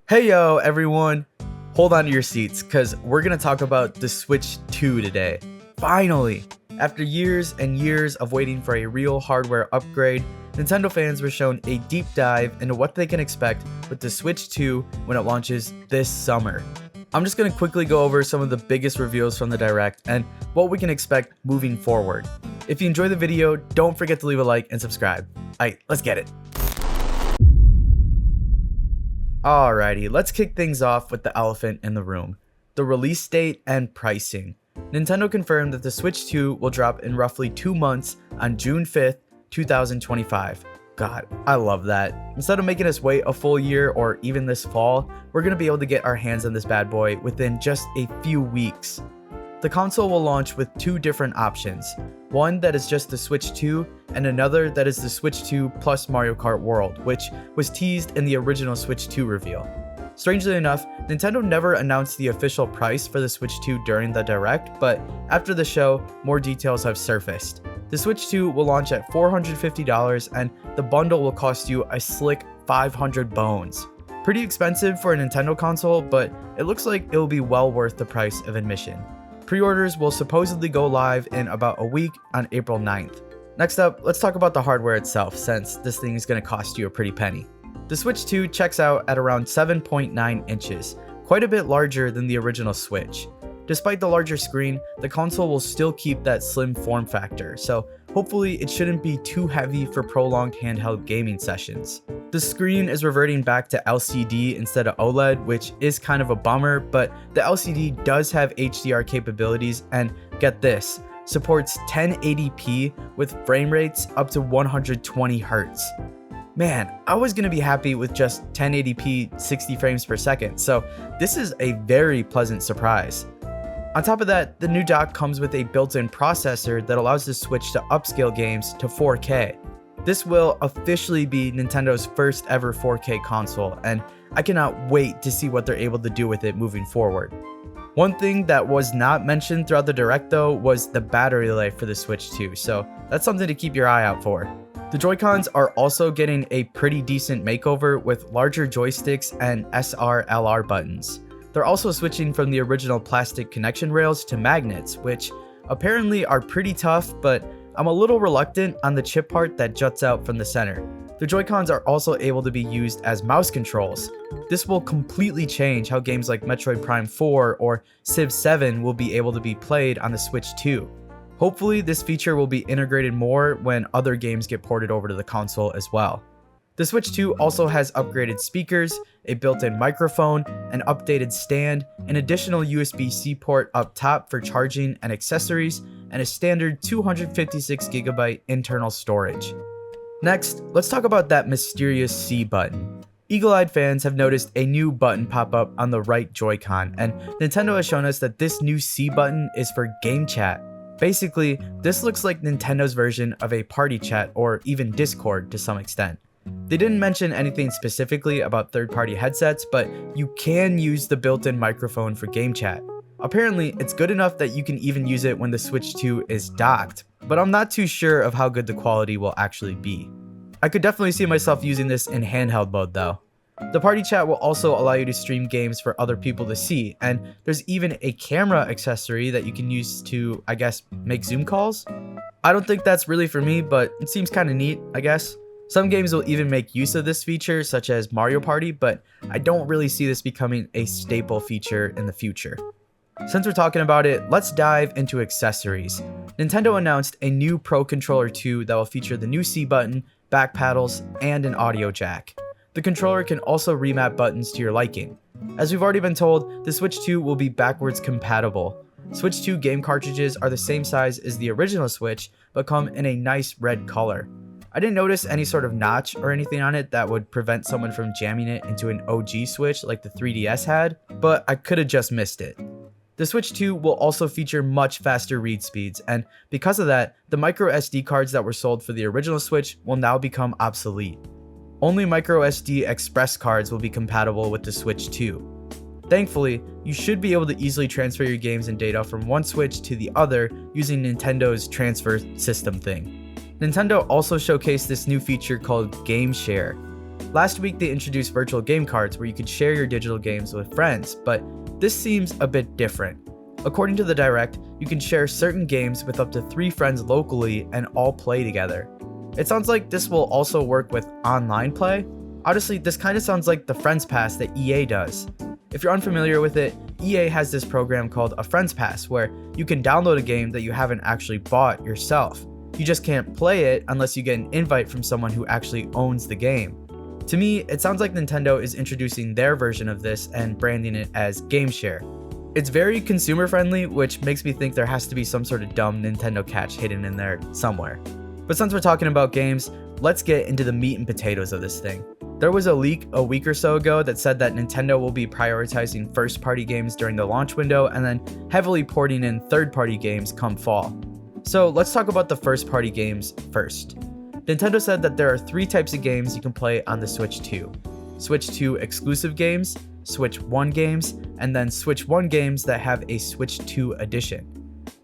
Hey yo, everyone! Hold on to your seats, because we're going to talk about the Switch 2 today. Finally! After years and years of waiting for a real hardware upgrade, Nintendo fans were shown a deep dive into what they can expect with the Switch 2 when it launches this summer. I'm just going to quickly go over some of the biggest reveals from the Direct and what we can expect moving forward. If you enjoy the video, don't forget to leave a like and subscribe. Alright, let's get it! Alrighty, let's kick things off with the elephant in the room, the release date and pricing. Nintendo confirmed that the Switch 2 will drop in roughly 2 months on June 5th, 2025. God, I love that. Instead of making us wait a full year or even this fall, we're going to be able to get our hands on this bad boy within just a few weeks. The console will launch with two different options, one that is just the Switch 2 and another that is the Switch 2 plus Mario Kart World, which was teased in the original Switch 2 reveal. Strangely enough, Nintendo never announced the official price for the Switch 2 during the Direct, but after the show, more details have surfaced. The Switch 2 will launch at $450 and the bundle will cost you a slick 500 bones. Pretty expensive for a Nintendo console, but it looks like it will be well worth the price of admission. Pre-orders will supposedly go live in about a week on April 9th. Next up, let's talk about the hardware itself, since this thing is going to cost you a pretty penny. The Switch 2 checks out at around 7.9 inches, quite a bit larger than the original Switch. Despite the larger screen, the console will still keep that slim form factor, so hopefully it shouldn't be too heavy for prolonged handheld gaming sessions. The screen is reverting back to LCD instead of OLED, which is kind of a bummer, but the LCD does have HDR capabilities and, get this, supports 1080p with frame rates up to 120 Hz. Man, I was going to be happy with just 1080p 60 frames per second, so this is a very pleasant surprise. On top of that, the new dock comes with a built-in processor that allows the Switch to upscale games to 4K. This will officially be Nintendo's first ever 4K console, and I cannot wait to see what they're able to do with it moving forward. One thing that was not mentioned throughout the Direct though was the battery life for the Switch 2, so that's something to keep your eye out for. The Joy-Cons are also getting a pretty decent makeover with larger joysticks and SR/LR buttons. They're also switching from the original plastic connection rails to magnets, which apparently are pretty tough, but I'm a little reluctant on the chip part that juts out from the center. The Joy-Cons are also able to be used as mouse controls. This will completely change how games like Metroid Prime 4 or Civ 7 will be able to be played on the Switch 2. Hopefully, this feature will be integrated more when other games get ported over to the console as well. The Switch 2 also has upgraded speakers, a built-in microphone, an updated stand, an additional USB-C port up top for charging and accessories, and a standard 256GB internal storage. Next, let's talk about that mysterious C button. Eagle-eyed fans have noticed a new button pop up on the right Joy-Con, and Nintendo has shown us that this new C button is for game chat. Basically, this looks like Nintendo's version of a party chat or even Discord to some extent. They didn't mention anything specifically about third-party headsets, but you can use the built-in microphone for game chat. Apparently, it's good enough that you can even use it when the Switch 2 is docked, but I'm not too sure of how good the quality will actually be. I could definitely see myself using this in handheld mode though. The party chat will also allow you to stream games for other people to see, and there's even a camera accessory that you can use to, I guess, make Zoom calls? I don't think that's really for me, but it seems kinda neat, I guess. Some games will even make use of this feature, such as Mario Party, but I don't really see this becoming a staple feature in the future. Since we're talking about it, let's dive into accessories. Nintendo announced a new Pro Controller 2 that will feature the new C button, back paddles, and an audio jack. The controller can also remap buttons to your liking. As we've already been told, the Switch 2 will be backwards compatible. Switch 2 game cartridges are the same size as the original Switch, but come in a nice red color. I didn't notice any sort of notch or anything on it that would prevent someone from jamming it into an OG Switch like the 3DS had, but I could have just missed it. The Switch 2 will also feature much faster read speeds, and because of that, the micro SD cards that were sold for the original Switch will now become obsolete. Only micro SD express cards will be compatible with the Switch 2. Thankfully, you should be able to easily transfer your games and data from one Switch to the other using Nintendo's transfer system thing. Nintendo also showcased this new feature called Game Share. Last week they introduced virtual game cards where you could share your digital games with friends, but this seems a bit different. According to the Direct, you can share certain games with up to 3 friends locally and all play together. It sounds like this will also work with online play. Honestly, this kind of sounds like the Friends Pass that EA does. If you're unfamiliar with it, EA has this program called a Friends Pass where you can download a game that you haven't actually bought yourself. You just can't play it unless you get an invite from someone who actually owns the game. To me, it sounds like Nintendo is introducing their version of this and branding it as GameShare. It's very consumer friendly, which makes me think there has to be some sort of dumb Nintendo catch hidden in there somewhere. But since we're talking about games, let's get into the meat and potatoes of this thing. There was a leak a week or so ago that said that Nintendo will be prioritizing first-party games during the launch window and then heavily porting in third-party games come fall. So let's talk about the first-party games first. Nintendo said that there are 3 types of games you can play on the Switch 2. Switch 2 exclusive games, Switch 1 games, and then Switch 1 games that have a Switch 2 edition.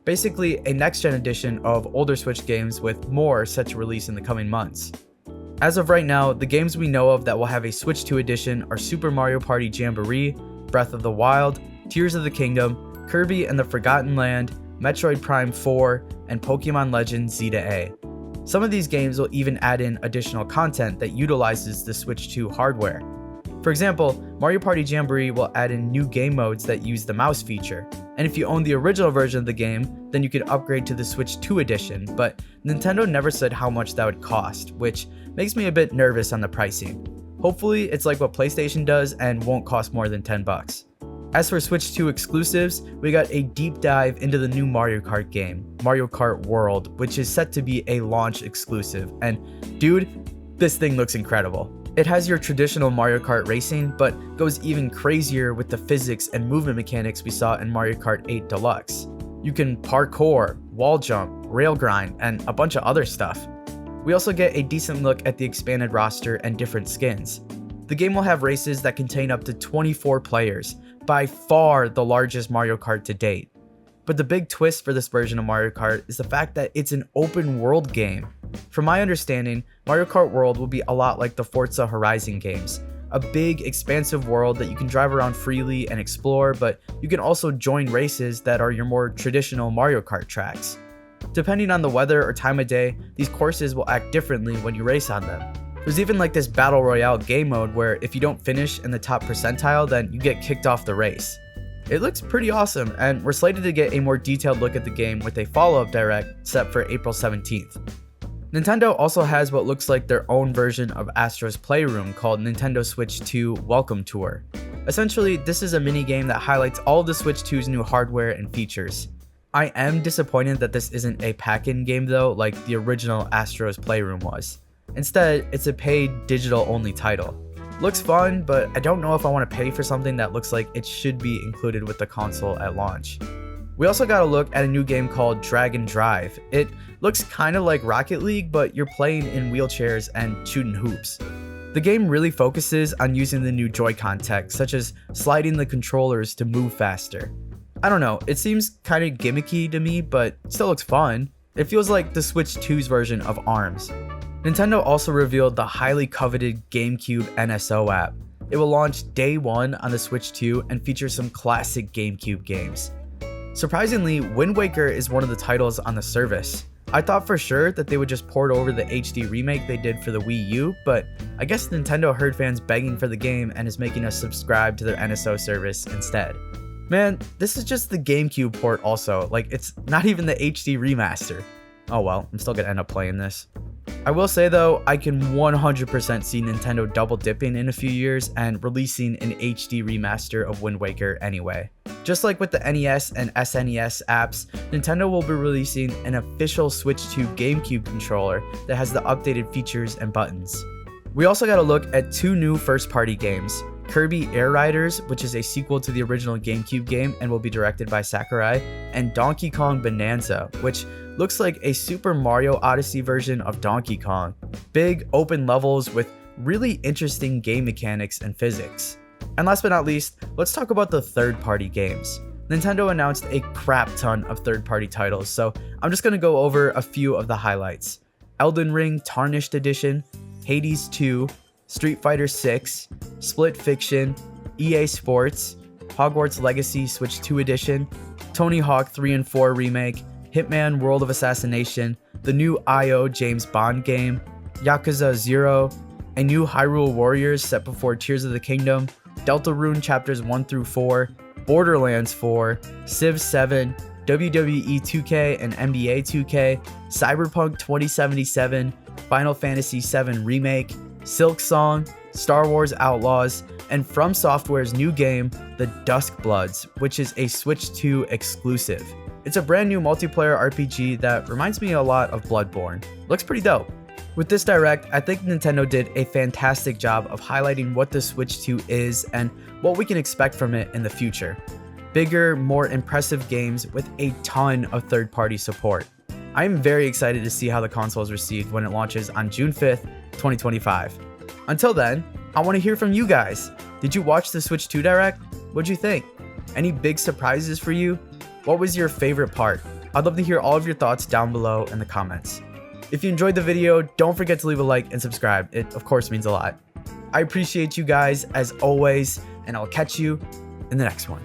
Basically, a next-gen edition of older Switch games with more set to release in the coming months. As of right now, the games we know of that will have a Switch 2 edition are Super Mario Party Jamboree, Breath of the Wild, Tears of the Kingdom, Kirby and the Forgotten Land, Metroid Prime 4, and Pokemon Legends Z-A. Some of these games will even add in additional content that utilizes the Switch 2 hardware. For example, Mario Party Jamboree will add in new game modes that use the mouse feature, and if you own the original version of the game, then you could upgrade to the Switch 2 edition, but Nintendo never said how much that would cost, which makes me a bit nervous on the pricing. Hopefully, it's like what PlayStation does and won't cost more than $10. As for Switch 2 exclusives, we got a deep dive into the new Mario Kart game, Mario Kart World, which is set to be a launch exclusive, and dude, this thing looks incredible. It has your traditional Mario Kart racing, but goes even crazier with the physics and movement mechanics we saw in Mario Kart 8 Deluxe. You can parkour, wall jump, rail grind, and a bunch of other stuff. We also get a decent look at the expanded roster and different skins. The game will have races that contain up to 24 players, by far the largest Mario Kart to date. But the big twist for this version of Mario Kart is the fact that it's an open world game. From my understanding, Mario Kart World will be a lot like the Forza Horizon games. A big, expansive world that you can drive around freely and explore, but you can also join races that are your more traditional Mario Kart tracks. Depending on the weather or time of day, these courses will act differently when you race on them. There's even like this Battle Royale game mode where if you don't finish in the top percentile, then you get kicked off the race. It looks pretty awesome, and we're slated to get a more detailed look at the game with a follow-up direct set for April 17th. Nintendo also has what looks like their own version of Astro's Playroom called Nintendo Switch 2 Welcome Tour. Essentially, this is a mini game that highlights all of the Switch 2's new hardware and features. I am disappointed that this isn't a pack-in game though, like the original Astro's Playroom was. Instead, it's a paid digital-only title. Looks fun, but I don't know if I want to pay for something that looks like it should be included with the console at launch. We also got a look at a new game called Dragon Drive. It looks kind of like Rocket League, but you're playing in wheelchairs and shooting hoops. The game really focuses on using the new Joy-Con tech, such as sliding the controllers to move faster. I don't know, it seems kind of gimmicky to me, but still looks fun. It feels like the Switch 2's version of ARMS. Nintendo also revealed the highly coveted GameCube NSO app. It will launch day 1 on the Switch 2 and feature some classic GameCube games. Surprisingly, Wind Waker is one of the titles on the service. I thought for sure that they would just port over the HD remake they did for the Wii U, but I guess Nintendo heard fans begging for the game and is making us subscribe to their NSO service instead. Man, this is just the GameCube port also, like it's not even the HD remaster. Oh well, I'm still gonna end up playing this. I will say though, I can 100% see Nintendo double dipping in a few years and releasing an HD remaster of Wind Waker anyway. Just like with the NES and SNES apps, Nintendo will be releasing an official Switch 2 GameCube controller that has the updated features and buttons. We also got a look at 2 new first-party games, Kirby Air Riders, which is a sequel to the original GameCube game and will be directed by Sakurai, and Donkey Kong Bonanza, which looks like a Super Mario Odyssey version of Donkey Kong. Big, open levels with really interesting game mechanics and physics. And last but not least, let's talk about the third-party games. Nintendo announced a crap ton of third-party titles, so I'm just going to go over a few of the highlights. Elden Ring Tarnished Edition, Hades 2, Street Fighter 6, Split Fiction, EA Sports, Hogwarts Legacy Switch 2 Edition, Tony Hawk 3 and 4 Remake, Hitman World of Assassination, the new IO James Bond game, Yakuza 0, a new Hyrule Warriors set before Tears of the Kingdom, Deltarune Chapters 1 through 4, Borderlands 4, Civ 7, WWE 2K and NBA 2K, Cyberpunk 2077, Final Fantasy VII Remake, Silksong, Star Wars Outlaws, and From Software's new game, The Duskbloods, which is a Switch 2 exclusive. It's a brand new multiplayer RPG that reminds me a lot of Bloodborne. Looks pretty dope. With this Direct, I think Nintendo did a fantastic job of highlighting what the Switch 2 is and what we can expect from it in the future. Bigger, more impressive games with a ton of third-party support. I am very excited to see how the console is received when it launches on June 5th, 2025. Until then, I want to hear from you guys. Did you watch the Switch 2 Direct? What'd you think? Any big surprises for you? What was your favorite part? I'd love to hear all of your thoughts down below in the comments. If you enjoyed the video, don't forget to leave a like and subscribe. It of course means a lot. I appreciate you guys as always, and I'll catch you in the next one.